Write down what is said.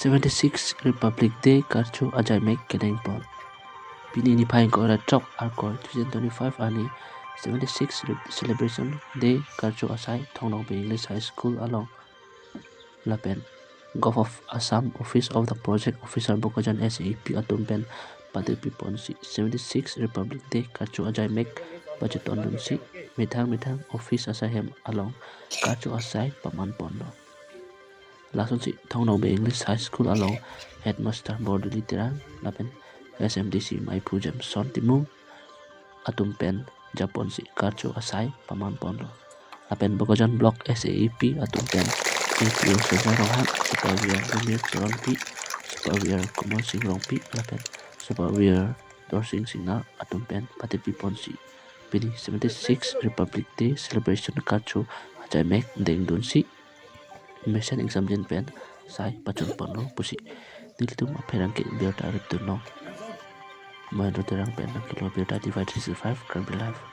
76 Republic Day Karcho Ajaimek Kedeng Pon. Pini ni paing ko chok arkor 2025 ani 76 celebration day Karcho Asai Nokbe English High School along Lapen. Gov of Assam Office of the Project Officer Bokajan SAP Atumpen Pati Piponsi 76 Republic Day Karcho Ajaimek Budget Ondunsi Mitang Office Asahem along Karcho Asai Paman Pondo. Lasunsi Nokbe English High School along Headmaster Board Literang Lapen SMDC Maipu Jam Son Timu Atumpen Japonsi Karcho Asai Paman Pondo. Lapen Bokajan Block SAP Atumpen APO Sejarong Superwire Lumir Torongpi Superwire Kumon Singrongpi Lapen Superwire Dorsing Signal Atumpen Patipi Ponsi Pini 76 Republic Day Celebration Karcho Ajaimek Deng Dunsi Mission Exam Jin Pen Sai Pachun Pono Pusi Niltum Aperang Kit Biota Riptuno Mahindra Terang Pen Kilo Biota Divide 65 Kirby Life